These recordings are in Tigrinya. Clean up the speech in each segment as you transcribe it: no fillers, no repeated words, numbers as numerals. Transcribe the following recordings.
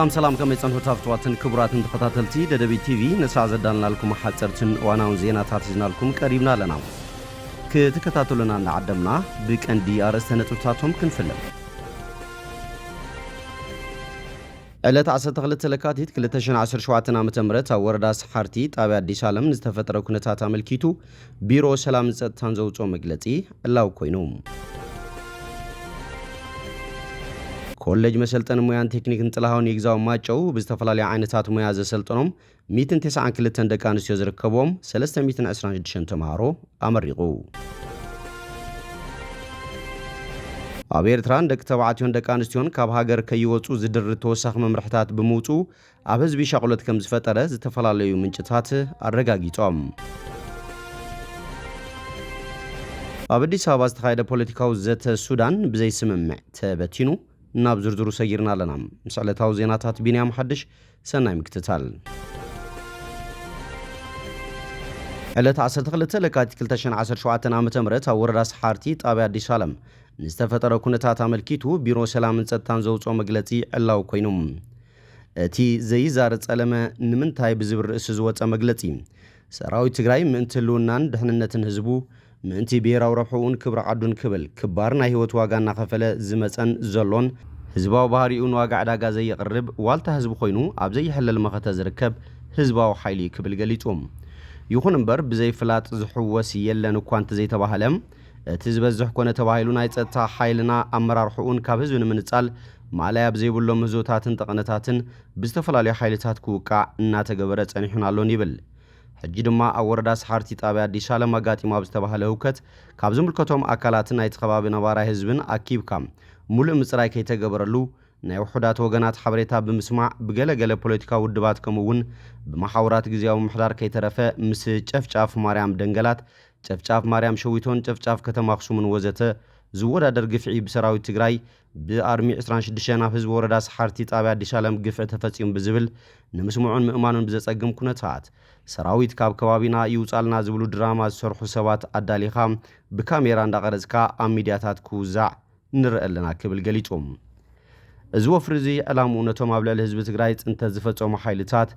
سلام كما يصنعوا تفتواتن كبراتن تخطاتلتي ددبي تي في نسعى زدالنا لكم حصرتن واناون زينا تاتزنا لكم قريبنا لنا كتكتاتلنا نعدمنا بكندي ارسته نطوتاتهم كنفلم ዕለት 12 ለካቲት 2017 ዓ.ም ወረዳ ሰሓርቲ ጣብያ አዲስ ዓለም ዝተፈጠረ ኩነታት አመልኪቱ ቢሮ ሰላም ጸጥታን ዘውጾ መግለጺ አላው ኮይኑ ኮሌጅ መሰልጠን ሙያን ቴክኒክን ጥላሁን ይግዛው ማጨው በስተፈላለዩ ዓይነታት ሙያ ዘሰልጠኖም 192 ደቂ አንስትዮ ዝርከቦም 326 ተማሃሮ አመሪቁ ኣብ ኤርትራን ደቂ ተባዕትዮን ደቂ አንስትዮን ካብ ሃገር ከይወጹ ዝድር ተወሳኺ መምርሕታት ብምውጹ ኣብ ህዝቢ ሻቅሎት ከም ዝፈጠረ ዝተፈላለዩ ምንጭታት አረጋጊጦም ኣብ አዲስ አበባ ዝተኻየደ ፖለቲካዊ ዘተ ሱዳን ብዘይ ስምምዕ ተበቲኑ ናብ ዝርዝሩ ሰይርና ኣለና ምስዕለታዊ ዜናታት ቢንያም ሓድሽ ሰናይ ምክትታል ዕለት 12 ለካቲት 2017 ዓ.ም ኣብ ወረዳ ሰሓርቲ ጣብያ አዲስ ዓለም ንዝተፈጠረ ኩነታት አመልኪቱ ቢሮ ሰላምን ጸጥታን ዘውጾ መግለጺ ዕላው ኮይኑ እቲ ዘይዛረብ ጸለመ ንምንታይ ብዝብል ርእሲ ዝወጸ መግለጺ ሰራዊት ትግራይ ምእንቲ ህልውናን ድሕንነትን ህዝቡ ምእንቲ ብሄራዊ ረብሕኡን ክብሪ ዓዱን ክብል ክባር ናይ ህይወት ዋጋ እናኸፈለ ዝመጸን ዘሎን ህዝባዊ ባህሪኡን ዋጋ ዕዳጋ ዘየቕርብ ዋልታ ህዝቢ ኮይኑ ኣብ ዘይሕለል መኸተ ዝርከብ ህዝባዊ ሓይሊ ክብል ገሊጹም ይኹን እምበር ብዘይፍላጥ ዝሕወስ የለን እኳ እንተዘይተባህለም እቲ ዝበዝሕ ኮነ ተባሂሉ ናይ ጸጥታ ሓይልና ኣመራርሑኡን ካብ ህዝቢ ንምንጻል ማልያ ብዘይብሎም ህዝብታትን ጠቕነታትን ብዝተፈላለዩ ሓይልታት ክውቃዕ እናተገበረ ጸኒሑን ኣሎን ይብል ሕጂ ድማ ኣብ ወረዳ ሰሓርቲ ጣብያ አዲስ ዓለም ኣጋጢማ ብዝተባሃለ ህውከት ካብ ዝምልከቶም ኣካላትን ናይቲ ከባቢ ነባራይ ህዝብን ኣኪብካ ሙሉእ ምጽራይ ከይተገበረሉ ናይ ውሑዳት ወገናት ሓበሬታ ብምስማዕ ብገለገለ ፖለቲካዊ ውድባት ከምኡውን ብማሕበራት ግዚያዊ ምሕዳር ከይተረፈ ምስ ጨፍጫፍ ማርያም ደንገላት ጨፍጫፍ ማርያም ሸዊቶን ጨፍጫፍ ከተማ አክሱምን ወዘተ ዝወዳደር ግፍዒ ብሰራዊት ትግራይ ብአርሚ 26 ናብ ህዝብ ወረዳ ሰሓርቲ ጣብያ አዲስ ዓለም ግፍዒ ተፈጺሙ ብዝብል ንምስምዑን ምእማኑን ብዘጸግም ኩነታት ሰራዊት ካብ ከባቢና ይውጻልና ዝብሉ ድራማ ዝሰርሑ ሰባት አዳሊኻ ብካሜራ እንዳቀረጽካ ኣብ ሚድያታት ክውዛዕ ንርአለና ክብል ገሊጾም እዚ ወፍሪ እዚ ዕላምኡ ነቶም ኣብ ልዕሊ ህዝቢ ትግራይ ጽንተ ዝፈጸሙ ሓይልታት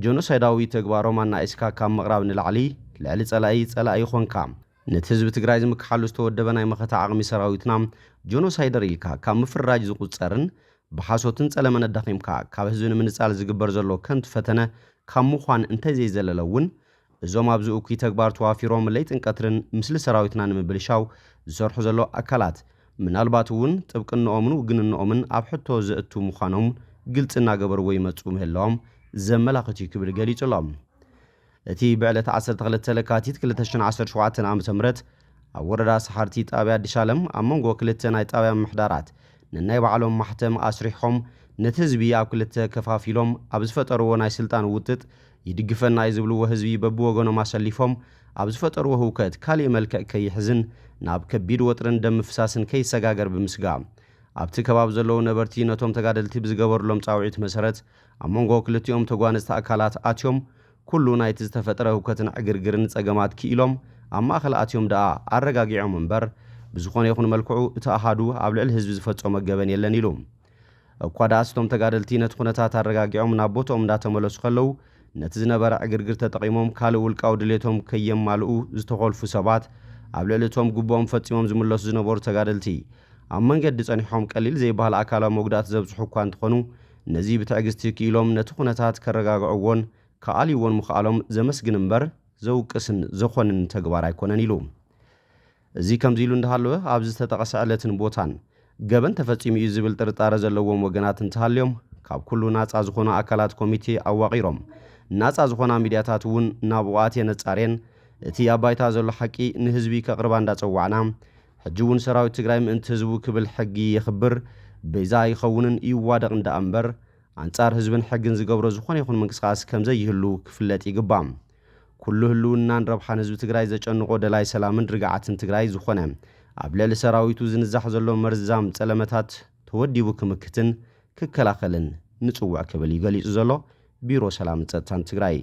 ጆኖሳይዳዊ ተግባሮም ኣናኢስካ ካብ ምቕራብ ንላዕሊ ልዕሊ ጸላኢ ኾንካ ነቲ ህዝቢ ትግራይ ዝምክሓሉ ዝተወደበ ናይ መኸታ ዓቕሚ ሰራዊትና ጆኖሳይደር ኢልካ ካብ ምፍራጅ ዝቁጸርን ብሓሶትን ጸለመን ኣዳኺምካ ካብ ህዝቢ ንምንጻል ዝግበር ዘሎ ከንቱ ፈተነ ካብ ምዃን እንተዘይዘለለውን እዞም ኣብዚ እኩይ ተግባር ተዋፊሮም ለይጥን ቀትርን ምስሊ ሰራዊትና ንምብልሻው ዝሰርሑ ዘሎ ኣካላት ምናልባት እውን ጥብቅንኦምን ውግንንኦምን ኣብ ሕቶ ዘእቱ ምዃኖም ግልጽ እናገበርዎ ይመጹ ምህላዎም ዘመላኽት ክብል ገሊጹሎም እቲ ብዕለት 12 ለካቲት 2017 ዓ.ም ኣብ ወረዳ ሰሓርቲ ጣብያ አዲስ ዓለም ኣብ መንጎ ክልተ ናይ ጣብያ ምሕዳራት ንናይ ባዕሎም ማሕተም ኣስሪሖም ነቲ ህዝቢ ኣብ ክልተ ከፋፊሎም ኣብ ዝፈጠርዎ ናይ ስልጣን ውጥጥ ይድግፈና ዝብልዎ ህዝቢ በብወገኖም ኣሰሊፎም ኣብ ዝፈጠርዎ ህውከት ካልእ መልክዕ ከይሕዝን ናብ ከቢድ ወጥርን ደም ፍሳስን ከይሰጋገር ብምስጋም ኣብቲ ከባቢ ዘለዉ ነበርቲ ነቶም ተጋደልቲ ብዝገበርሎም ጻውዒት መሰረት ኣብ መንጎ ክልቲኦም ተጓነዝቲ ኣካላት ኣትዮም ኩሉ ናይቲ ዝተፈጠረ ህውከትን ዕግርግርን ጸገማት ክኢሎም ኣብ ማእኸል ኣትዮም ደኣ ኣረጋጊዖም እምበር ብዝኾነ ይኹን መልክዑ እቲ ኣሃዱ ኣብ ልዕሊ ህዝቢ ዝፈጸሞ ገበን የለን ኢሉ እኳ ደኣ ስቶም ተጋደልቲ ነቲ ኩነታት ኣረጋጊዖም ናብ ቦታኦም እንዳተመለሱ ከለዉ ነቲ ዝነበረ ዕግርግር ተጠቒሞም ካልእ ውልቃዊ ድሌቶም ከየማልኡ ዝተኸልፉ ሰባት ኣብ ልዕሊ እቶም ግቦኦም ፈጺሞም ዝምለሱ ዝነበሩ ተጋደልቲ ኣብ መንገዲ ጸኒሖም ቀሊል ዘይበሃል ኣካላዊ መጉዳት ዘብጽሑ እኳ እንትኾኑ ነዚ ብትዕግስቲ ክኢሎም ነቲ ኩነታት ከረጋግዕዎን ከኣልይዎን ምኽኣሎም ዘመስግን እምበር ዘውቅስን ዘኾንን ተግባር ኣይኮነን ኢሉ እዚ ከምዚ ኢሉ እንዳሃለወ ኣብዚ ዝተጠቐሰ ዕለትን ቦታን ገበን ተፈጺሙ እዩ ዝብል ጥርጣረ ዘለዎም ወገናት እንተሃልዮም ካብ ኩሉ ናጻ ዝኾኑ ኣካላት ኮሚቴ ኣዋቒሮም ናጻ ዝኾና ሚድያታት እውን ናብ ዋኣት የነጻርየን እቲ ኣባይታ ዘሎ ሓቂ ንህዝቢ ከቕርባ እንዳጸዋዕና ሕጂ እውን ሰራዊት ትግራይ ምእንቲ ህዝቡ ክብል ሕጊ ይኽብር ቤዛ ይኸውንን ይዋደቕ እንዳእምበር አንጻር ህዝብን ሕግን ዝገብሮ ዝኾነ ይኹን ምንቅስቃስ ከምዘይህሉ ክፍለጥ ይግባም ኩሉ ህልውናን ረብሓን ህዝቢ ትግራይ ዘጨንቆ ደላይ ሰላምን ርግዓትን ትግራይ ዝኾነ ኣብ ልዕሊ ሰራዊቱ ዝንዛሕ ዘሎ መርዛም ጸለመታት ተወዲቡ ክምክትን ክከላኸልን ንጽዋዕ ክብል ይገሊጹ ዘሎ ቢሮ ሰላም ጸጥታን ትግራይ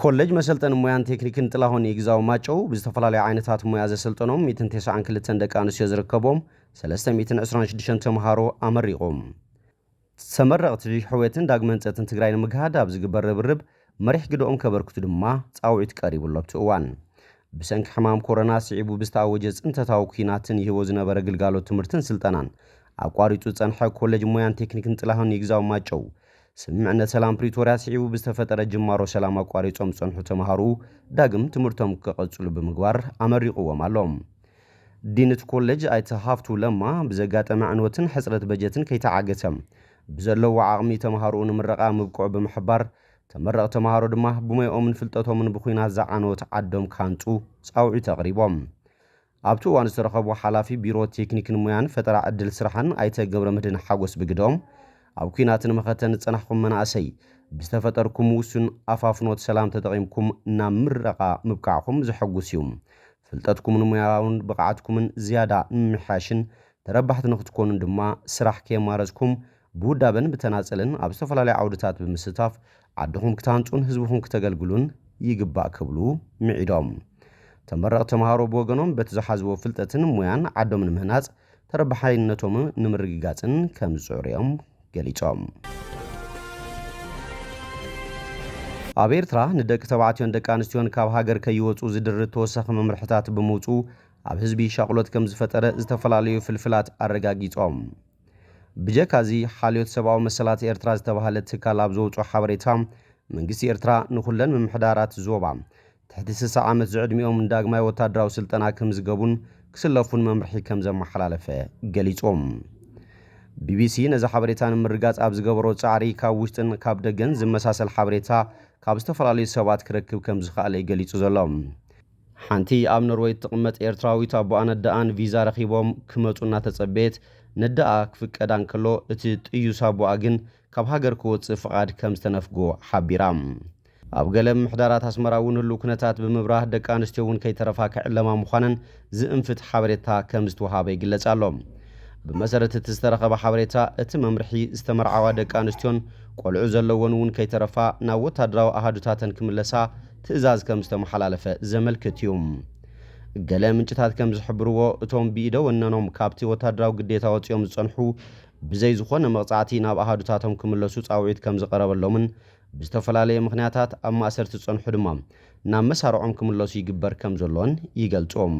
ኮሌጅ መሰልጠን ሙያን ቴክኒክን ጥላሁን ይግዛው ማጨው ብዝተፈላለዩ ዓይነታት ሙያ ዘሰልጠኖም 192 ደቂ ኣንስትዮ ዝርከቦም 326 ተምሃሮ ኣመሪቖም ተመረቕቲ ሕወትን ዳግመንፀትን ትግራይ ንምግሃድ ኣብ ዝግበር ርብርብ መሪሕ ግድኦም ከበርክቱ ድማ ጻውዒት ቀሪቡሎም እዋን ብሰንኪ ሕማም ኮሮና ስዒቡ ብዝተኣወጀ ጽንተታዊ ኩናትን ይህቦ ዝነበረ ግልጋሎት ትምህርትን ስልጠናን ኣቋሪጡ ጸንሐ ኮሌጅ ሙያን ቴክኒክን ጥላሁን ይግዛው ማጨው ስምዕነት ሰላም ፕሪቶሪያ ስዒቡ ብዝተፈጠረ ጅማሮ ሰላም ኣቋሪጾም ጸንሑ ተምሃሩ ዳግም ትምህርቶም ክቐጽሉ ብምግባር ኣመሪቑዎም ኣሎም ዲነት ኮሌጅ ኣይተ ሃፍቱ ለማ ብዘጋጠመ ዕንወትን ሕጽረት በጀትን ከይተዓገተም ብዘለዎ ዓቕሚ ተምሃሩኡ ንምረቓ ምብቅዑ ብምሕባር ተመረቕ ተምሃሮ ድማ ብሞዮኦምን ፍልጠቶምን ብኹናት ዝዓነወት ዓዶም ካንጹ ጻውዒት ኣቕሪቦም ኣብቲ እዋን ዝተረኸቡ ሓላፊ ቢሮ ቴክኒክን ሙያን ፈጠራ ዕድል ስራሕን ኣይተ ገብረ መድህን ሓጎስ ብግዶም ኣብ ኩናትን መኸተን ጸናሕኩም መናእሰይ ብዝተፈጠርኩም ውሱን ኣፋፍኖት ሰላም ተጠቒምኩም ናብ ምረቓ ምብቃዕኩም ዝሕጉስ እዩ ፍልጠትኩምን ሙያውን ብቕዓትኩምን ዝያዳ ምምሕያሽን ተረባሕቲ ንኽትኮኑን ድማ ስራሕ ከየማረጽኩም ብውዳበን ብተናጸልን ኣብ ዝተፈላለዩ ዓውድታት ብምስታፍ ዓድኹም ክታንጹን ህዝብኹም ክተገልግሉን ይግባእ ክብሉ ምዒዶም ተመረቕ ተምሃሮ ብወገኖም በቲ ዝሓዝዎ ፍልጠትን ሙያን ዓዶም ንምህናጽ ተረባሓይነቶም ንምርግጋጽን ከም ዝጽዕርዮም ገሊጾም ኣብ ኤርትራ ንደቂ ተባዕትዮን ደቂ ኣንስትዮን ካብ ሃገር ከይወጹ ዝድርብ ተወሳኺ መምርሕታት ብምውፁ ኣብ ህዝቢ ሻቕሎት ከም ዝፈጠረ ዝተፈላለዩ ፍልፍላት ኣረጋጊጾም ብጀካዚ ሓልዮት ሰብኣዊ መሰላት ኤርትራ ዝተባሃለ ትካል ኣብ ዘውፅኦ ሓበሬታ መንግስቲ ኤርትራ ንኹለን ምምሕዳራት ዞባ ትሕቲ 60 ዓመት ዝዕድሚኦም ዳግማይ ወታደራዊ ስልጠና ከም ዝገቡን ክስለፉን መምርሒ ከም ዘመሓላለፈ ገሊጾም ቢቢሲ ነዚ ሓበሬታ ንምርጋጽ ኣብ ዝገበሮ ጻዕሪ ካብ ውሽጥን ካብ ደገን ዝመሳሰል ሓበሬታ ካብ ዝተፈላለዩ ሰባት ክረክብ ከም ዝኽኣለ ገሊጹ ዘሎ ሓንቲ ኣብ ኖርዌይ ትቕመጥ ኤርትራዊት ኣቦኣ ነዳኣን ቪዛ ረኺቦም ክመጹ እናተጸበየት ነዳኣ ክፍቀዳን ከሎ እቲ ጥዩስ ኣቦኣ ግን ካብ ሃገር ክወፅእ ፍቓድ ከም ዝተነፍጎ ሓቢራ ኣብ ገለ ምሕዳራት ኣስመራ እውን ህሉ ኩነታት ብምብራህ ደቂ ኣንስትዮ እውን ከይተረፋ ክዕለማ ምዃነን ዝእንፍት ሓበሬታ ከም ዝተወሃበ ይግለጽ ኣሎ ብመሰረት እቲ ዝተረኸበ ሓበሬታ እቲ መምርሒ ዝተመርዓዋ ደቂ ኣንስትዮን ቆልዑ ዘለዎን እውን ከይተረፋ ናብ ወታደራዊ ኣሃዱታተን ክምለሳ ትእዛዝ ከም ዝተመሓላለፈ ዘመልክት እዩ ገለ ምንጭታት ከም ዝሕብርዎ እቶም ብኢደ ወነኖም ካብቲ ወታደራዊ ግዴታ ወፂኦም ዝጸንሑ ብዘይ ዝኾነ መቕጻዕቲ ናብ ኣሃዱታቶም ክምለሱ ጻውዒት ከም ዝቐረበሎምን ብዝተፈላለየ ምኽንያታት ኣብ ማእሰርቲ ዝጸንሑ ድማ ናብ መሳርዖም ክምለሱ ይግበር ከም ዘሎን ይገልጾም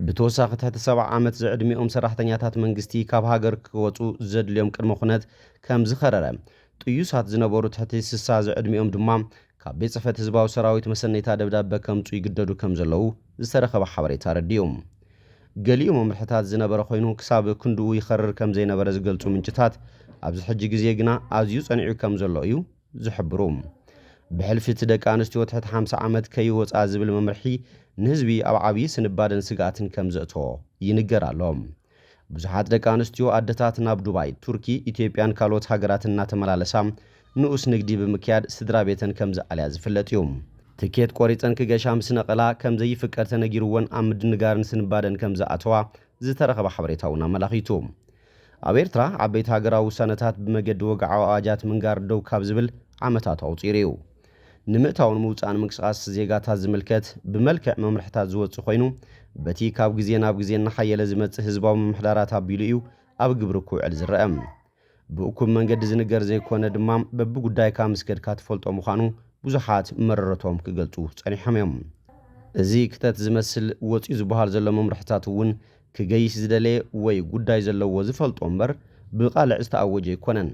ብተወሳኺ ትሕቲ 70 ዓመት ዝዕድሚኦም ሰራሕተኛታት መንግስቲ ካብ ሃገር ክወፁ ዘድልዮም ቅድመ ኩነት ከም ዝኸረረ ጥዩሳት ዝነበሩ ትሕቲ 60 ዝዕድሚኦም ድማ ካብ ቤት ጽሕፈት ህዝባዊ ሰራዊት መሰነይታ ደብዳቤ ከምፁ ይግደዱ ከም ዘለው ዝተረኸበ ሓበሬታ ረድዮም ገሊኡ መምርሕታት ዝነበረ ኮይኑ ክሳብ ክንድኡ ይኸርር ከም ዘይነበረ ዝገልጹ ምንጭታት ኣብዚ ሕጂ ግዜ ግና ኣዝዩ ጸኒዑ ከም ዘሎ እዩ ዝሕብሩ ብሕልፊት ደቂ ኣንስትዮ ትሕቲ 50 ዓመት ከይወፃ ዝብል መምርሒ ንህዝቢ ኣብ ዓብዪ ስንባደን ስጋኣትን ከም ዘእትዎ ይንገር ኣሎ ብዙሓት ደቂ ኣንስትዮ ኣደታት ናብ ዱባይ ቱርኪ ኢትዮጵያን ካልኦት ሃገራትን እናተመላለሳ ንኡስ ንግዲ ብምክያድ ስድራ ቤተን ከም ዝኣልያ ዝፍለጥ እዩ ትኬት ቆሪፀን ክገሻ ምስ ነቐላ ከም ዘይፍቀድ ተነጊርዎን ኣብ ምድንጋርን ስንባደን ከም ዝኣተዋ ዝተረኸበ ሓበሬታ እውን ኣመላኺቱ ኣብ ኤርትራ ዓበይቲ ሃገራዊ ውሳነታት ብመገዲ ወግዓዊ ኣዋጃት ምንጋር ደው ካብ ዝብል ዓመታት ኣውፂሩ እዩ ንምእታውን ምውፃእን ምንቅስቓስ ዜጋታት ዝምልከት ብመልክዕ መምርሕታት ዝወፅእ ኮይኑ በቲ ካብ ግዜ ናብ ግዜ እናሓየለ ዝመጽእ ህዝባዊ ምምሕዳራት ኣቢሉ እዩ ኣብ ግብሪ ክውዕል ዝረአ ብእኩብ መንገዲ ዝንገር ዘይኮነ ድማ በብጉዳይካ ምስከድካ ትፈልጦ ምዃኑ ብዙሓት መረረቶም ክገልጹ ጸኒሖም እዮም እዚ ክተት ዝመስል ወፂኡ ዝበሃል ዘሎ መምርሕታት እውን ክገይስ ዝደለየ ወይ ጉዳይ ዘለዎ ዝፈልጦ እምበር ብቓልዕ ዝተኣወጀ ይኮነን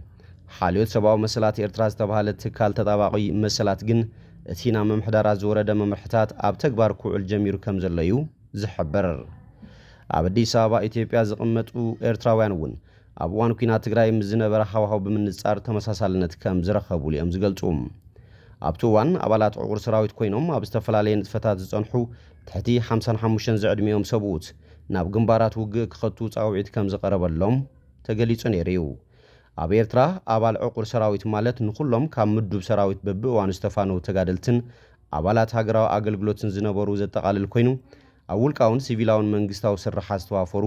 ሓልዮት ሰብኣዊ መሰላት ኤርትራ ዝተባሃለ ትካል ተጣባቒ መሰላት ግን እቲ ናብ መምሕዳራት ዝወረደ መምርሕታት ኣብ ተግባር ክውዕል ጀሚሩ ከም ዘሎ እዩ ዝሕብር ኣብ ኣዲስ ኣበባ ኢትዮጵያ ዝቕመጡ ኤርትራውያን እውን ኣብ እዋን ኩናት ትግራይ ምስ ዝነበረ ሃዋህው ብምንጻር ተመሳሳልነት ከም ዝረኸቡሉ እዮም ዝገልጹ ኣብቲ እዋን ኣባላት ዕቑር ሰራዊት ኮይኖም ኣብ ዝተፈላለየ ንጥፈታት ዝጸንሑ ትሕቲ 55 ዝዕድሚኦም ሰብኡት ናብ ግንባራት ውግእ ክኸቱ ጻውዒት ከም ዝቐረበሎም ተገሊጹ ነይሩ እዩ ኣብ ኤርትራ ኣባል ዕቑር ሰራዊት ማለት ንኹሎም ካብ ምዱብ ሰራዊት በብእዋኑ ዝተፋነው ተጋደልትን ኣባላት ሃገራዊ ኣገልግሎትን ዝነበሩ ዘጠቓልል ኮይኑ ኣብ ውልቃውን ሲቪላውን መንግስታዊ ስራሓት ዝተዋፈሩ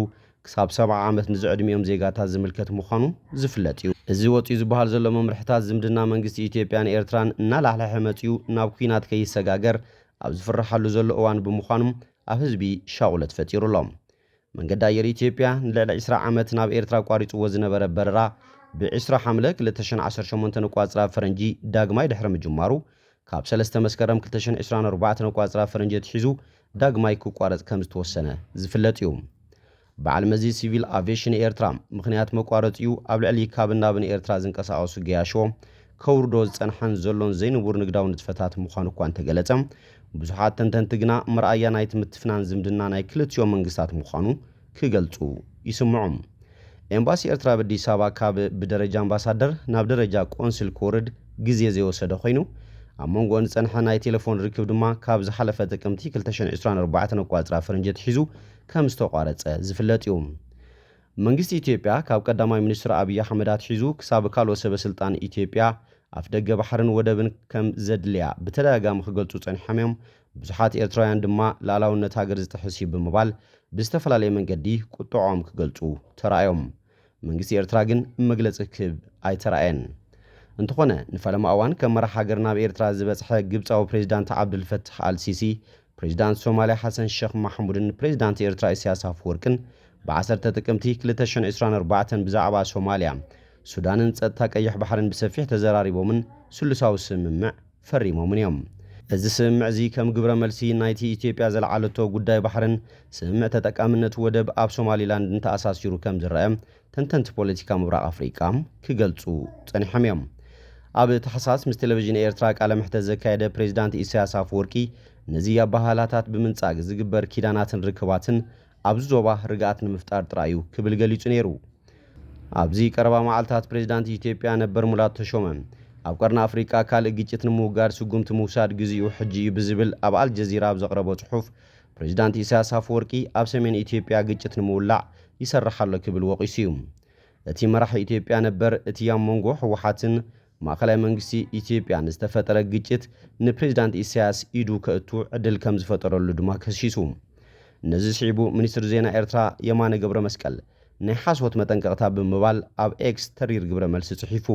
ክሳብ 70 ዓመት ንዝዕድሚኦም ዜጋታት ዝምልከት ምዃኑ ዝፍለጥ እዩ። እዚ ወፂኡ ዝበሃል ዘሎ መምርሕታት ዝምድና መንግስቲ ኢትዮጵያን ኤርትራን እናላሕለሐ መፅኡ ናብ ኩናት ከይሰጋገር ኣብ ዝፍርሓሉ ዘሎ እዋን ብምዃኑ ኣብ ህዝቢ ሻቁለት ፈጢሩሎም። መንገዲ ኣየር ኢትዮጵያ ንልዕሊ 20 ዓመት ናብ ኤርትራ ቋሪፅዎ ዝነበረ በረራ ብ20 ሓምለ 2018 ቋፅራ ፈረንጂ ዳግማይ ድሕሪ ምጅማሩ ካብ 3 መስከረም 2024 ቋፅራ ፈረንጂ ትሒዙ ዳግማይ ክቋረፅ ከም ዝተወሰነ ዝፍለጥ እዩ። በዓል መዚ ሲቪል አቪዬሽን ኤርትራ ምክንያት መቋረፂኡ ኣብ ልዕሊ ካብ ናብን ኤርትራ ዝንቀሳቐሱ ገያሾ ከውርዶ ዝፀንሐን ዘሎን ዘይንቡር ንግዳዊ ንጥፈታት ምዃኑ እኳ እንተገለጸ ብዙሓት ተንተንቲ ግና ምርኣያ ናይቲ ምትፍናን ዝምድና ናይ ክልቲኦም መንግስታት ምዃኑ ክገልጹ ይስምዑ። ኤምባሲ ኤርትራ በአዲስ አበባ ካብ ብደረጃ አምባሳደር ናብ ደረጃ ቆንስል ክወርድ ግዜ ዘይወሰደ ኮይኑ ኣብ መንጎን ፀንሐ ናይ ቴሌፎን ርክብ ድማ ካብ ዝሓለፈ ጥቅምቲ 2024 ቋፅራ ፈረንጂ ትሒዙ ከም ዝተቋረፀ ዝፍለጥ እዩ። መንግስቲ ኢትዮጵያ ካብ ቀዳማይ ሚኒስትር አብይ አሕመድ አትሒዙ ክሳብ ካልኦት ሰበስልጣን ኢትዮጵያ ኣፍ ደገ ባሕርን ወደብን ከም ዘድልያ ብተደጋጋሚ ክገልጹ ፀኒሖም ብዙሓት ኤርትራውያን ድማ ላዕላውነት ሃገር ዝጥሕስ ብምባል ብዝተፈላለየ መንገዲ ቁጥዖም ክገልጹ ተራእዮም። መንግስቲ ኤርትራ ግን መግለፂ ክህብ ኣይተራእየን። እንተኾነ ንፈለማ እዋን ከም መራሒ ሃገር ናብ ኤርትራ ዝበፅሐ ግብፃዊ ፕሬዚዳንት ዓብዱልፈታሕ አልሲሲ ፕሬዚዳንት ሶማሊያ ሐሰን ሼክ መሐሙድን ፕሬዚዳንት ኤርትራ ኢሳያስ አፈወርቅን ብ10 ጥቅምቲ 2024 ብዛዕባ ሶማሊያ ሱዳንን ጸጥታ ቀይሕ ባሕርን ብሰፊሕ ተዘራሪቦምን ስሉሳዊ ስምምዕ ፈሪሞምን እዮም። እዚ ስምምዕ እዚ ከም ግብረ መልሲ ናይቲ ኢትዮጵያ ዘለዓለቶ ጉዳይ ባሕርን ስምምዕ ተጠቃምነት ወደብ ኣብ ሶማሊላንድ እንተኣሳሲሩ ከም ዝረአ ተንተንቲ ፖለቲካ ምብራቕ አፍሪቃ ክገልጹ ጸኒሖም እዮም። ኣብ ተሓሳስ ምስ ቴሌቪዥን ኤርትራ ቃለ መሕተት ዘካየደ ፕሬዚዳንት ኢሳያስ አፈወርቂ ነዚ ኣባህላታት ብምንጻግ ዝግበር ኪዳናትን ርክባትን ኣብዚ ዞባ ርግኣት ንምፍጣር ጥራዩ ክብል ገሊጹ ነይሩ። ኣብዚ ቀረባ መዓልታት ፕሬዚዳንት ኢትዮጵያ ነበር ሙላቱ ተሾመ ኣብ ቀርኒ አፍሪቃ ካልእ ግጭት ንምውጋድ ስጉምቲ ምውሳድ ግዚኡ ሕጂ ብዝብል ኣብ አልጀዚራ ኣብ ዘቕረቦ ጽሑፍ ፕሬዚዳንት ኢሳያስ አፈወርቂ ኣብ ሰሜን ኢትዮጵያ ግጭት ንምውላዕ ይሰርሓሎ ክብል ወቂሱ እዩ። እቲ መራሒ ኢትዮጵያ ነበር እቲ ኣብ መንጎ ህወሓትን ማእከላይ መንግስቲ ኢትዮጵያ ንዝተፈጠረ ግጭት ንፕሬዚዳንት ኢሳያስ ኢዱ ከእቱ ዕድል ከም ዝፈጠረሉ ድማ ከሲሱ። ነዚ ስዒቡ ሚኒስትር ዜና ኤርትራ የማነ ገብረ መስቀል ናይ ሓሶት መጠንቀቕታ ብምባል ኣብ ኤክስ ተሪር ግብረ መልሲ ጽሒፉ።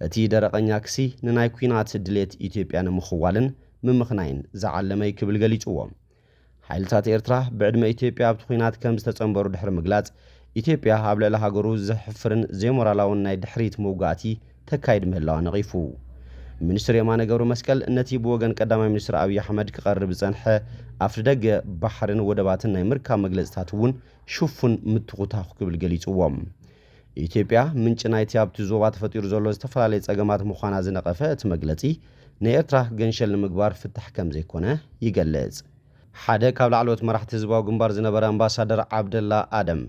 እቲ ደረቐኛ ክሲ ንናይ ኩናት ድሌት ኢትዮጵያ ንምኽዋልን ምምኽናይን ዝዓለመይ ክብል ገሊጽዎ። ሓይልታት ኤርትራ ብዕድመ ኢትዮጵያ ኣብቲ ኩናት ከም ዝተጸንበሩ ድሕሪ ምግላጽ ኢትዮጵያ ኣብ ልዕሊ ሃገሩ ዘሕፍርን ዘይሞራላውን ናይ ድሕሪት መውጋእቲ ተካይድ ምህላዋ ነቒፉ። ሚኒስትር የማነ ገብረ መስቀል ነቲ ብወገን ቀዳማይ ሚኒስትር አብይ አሕመድ ክቐርብ ዝጸንሐ ኣፍሪ ደገ ባሕርን ወደባትን ናይ ምርካብ መግለጽታት እውን ሽፉን ምትኹታኹ ክብል ገሊጽዎም። ኢትዮጵያ ምንጭ ናይቲ ኣብቲ ዞባ ተፈጢሩ ዘሎ ዝተፈላለየ ጸገማት ምዃና ዝነቐፈ እቲ መግለጺ ንኤርትራ ገንሸል ንምግባር ፍታሕ ከም ዘይኮነ ይገልጽ። ሓደ ካብ ላዕለዎት መራሕቲ ህዝባዊ ግንባር ዝነበረ ኣምባሳደር ዓብደላ ኣደም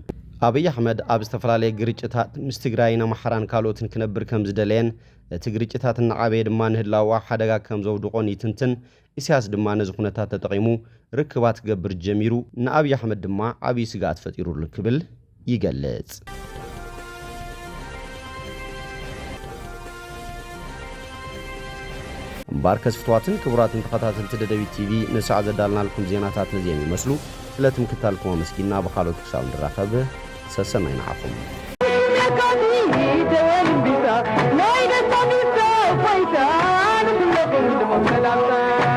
አብይ አሕመድ ኣብ ዝተፈላለየ ግርጭታት ምስ ትግራይን ኣምሓራን ካልኦትን ክነብር ከም ዝደለየን እቲ ግርጭታት እናዓበየ ድማ ንህላዋ ሓደጋ ከም ዘውድቆን ይትንትን ኢሳያስ ድማ ነዚ ኩነታት ተጠቒሙ ርክባት ክገብር ጀሚሩ ንአብይ አሕመድ ድማ ዓብይ ስጋት ፈጢሩሉ ክብል ይገልጽ። እምበር ከስፍትዋትን ክቡራትን ተኸታተልቲ ደደቢት ቲቪ ንሰዓ ዘዳልናልኩም ዜናታት ነዚኦም ይመስሉ። ስለትምክታልኩም ኣመስጊና ብኻልኦት ክሳብ ንራኸብ ሰሰማይ ንዓኹም። Wait,